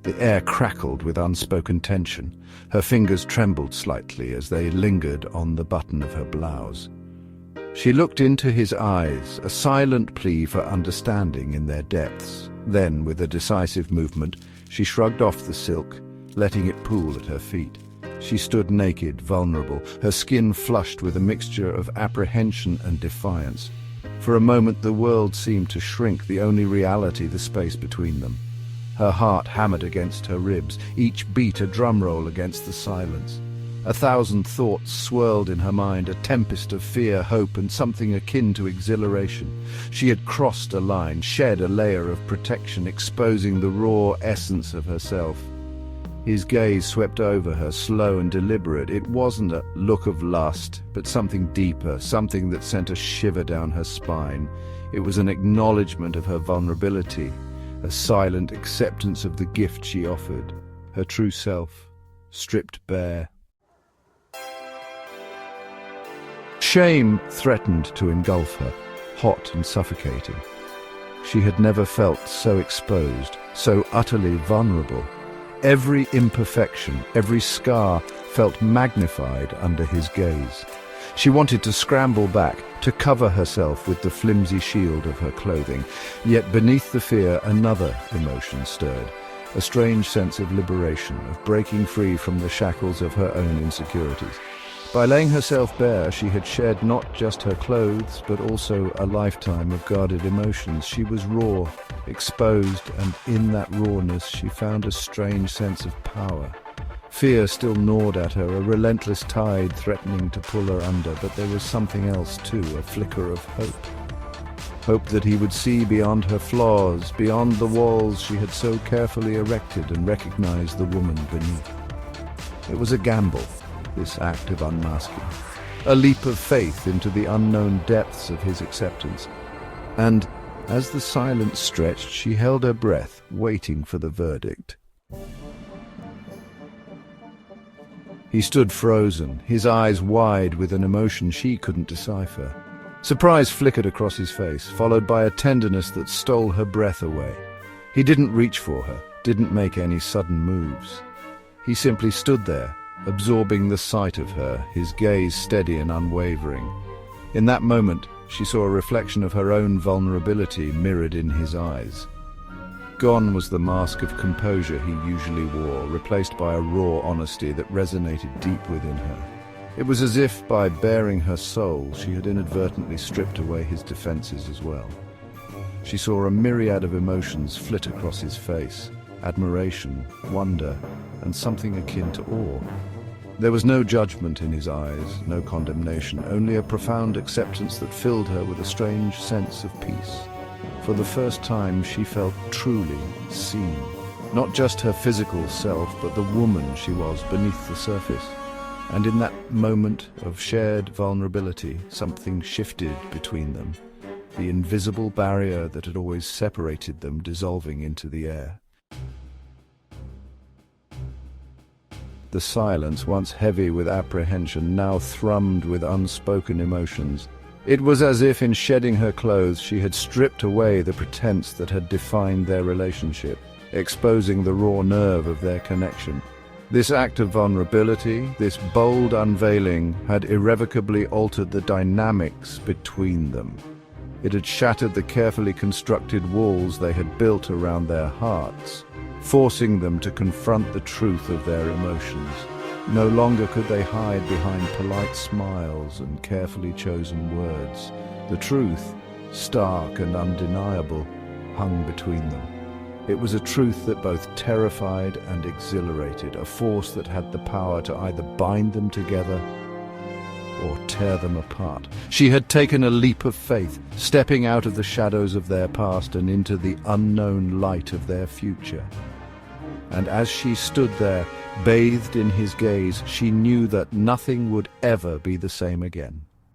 The air crackled with unspoken tension. Her fingers trembled slightly as they lingered on the button of her blouse. She looked into his eyes, a silent plea for understanding in their depths. Then, with a decisive movement, she shrugged off the silk, letting it pool at her feet. She stood naked, vulnerable, her skin flushed with a mixture of apprehension and defiance. For a moment the world seemed to shrink, the only reality the space between them. Her heart hammered against her ribs, each beat a drum roll against the silence. 1,000 thoughts swirled in her mind, a tempest of fear, hope, and something akin to exhilaration. She had crossed a line, shed a layer of protection, exposing the raw essence of herself. His gaze swept over her, slow and deliberate. It wasn't a look of lust, but something deeper, something that sent a shiver down her spine. It was an acknowledgement of her vulnerability, a silent acceptance of the gift she offered, her true self, stripped bare. Shame threatened to engulf her, hot and suffocating. She had never felt so exposed, so utterly vulnerable. Every imperfection, every scar felt magnified under his gaze. She wanted to scramble back, to cover herself with the flimsy shield of her clothing. Yet beneath the fear, another emotion stirred, a strange sense of liberation, of breaking free from the shackles of her own insecurities. By laying herself bare, she had shed not just her clothes, but also a lifetime of guarded emotions. She was raw, exposed, and in that rawness she found a strange sense of power. Fear still gnawed at her, a relentless tide threatening to pull her under, but there was something else too, a flicker of hope. Hope that he would see beyond her flaws, beyond the walls she had so carefully erected, and recognize the woman beneath. It was a gamble, this act of unmasking, a leap of faith into the unknown depths of his acceptance. And as the silence stretched, she held her breath, waiting for the verdict. He stood frozen, his eyes wide with an emotion she couldn't decipher. Surprise flickered across his face, followed by a tenderness that stole her breath away. He didn't reach for her, didn't make any sudden moves. He simply stood there, absorbing the sight of her, his gaze steady and unwavering. In that moment, she saw a reflection of her own vulnerability mirrored in his eyes. Gone was the mask of composure he usually wore, replaced by a raw honesty that resonated deep within her. It was as if, by baring her soul, she had inadvertently stripped away his defenses as well. She saw a myriad of emotions flit across his face: admiration, wonder, and something akin to awe. There was no judgment in his eyes, no condemnation, only a profound acceptance that filled her with a strange sense of peace. For the first time, she felt truly seen. Not just her physical self, but the woman she was beneath the surface. And in that moment of shared vulnerability, something shifted between them, the invisible barrier that had always separated them dissolving into the air. The silence, once heavy with apprehension, now thrummed with unspoken emotions. It was as if in shedding her clothes she had stripped away the pretense that had defined their relationship, exposing the raw nerve of their connection. This act of vulnerability, this bold unveiling, had irrevocably altered the dynamics between them. It had shattered the carefully constructed walls they had built around their hearts, forcing them to confront the truth of their emotions. No longer could they hide behind polite smiles and carefully chosen words. The truth, stark and undeniable, hung between them. It was a truth that both terrified and exhilarated, a force that had the power to either bind them together or tear them apart. She had taken a leap of faith, stepping out of the shadows of their past and into the unknown light of their future. And as she stood there, bathed in his gaze, she knew that nothing would ever be the same again.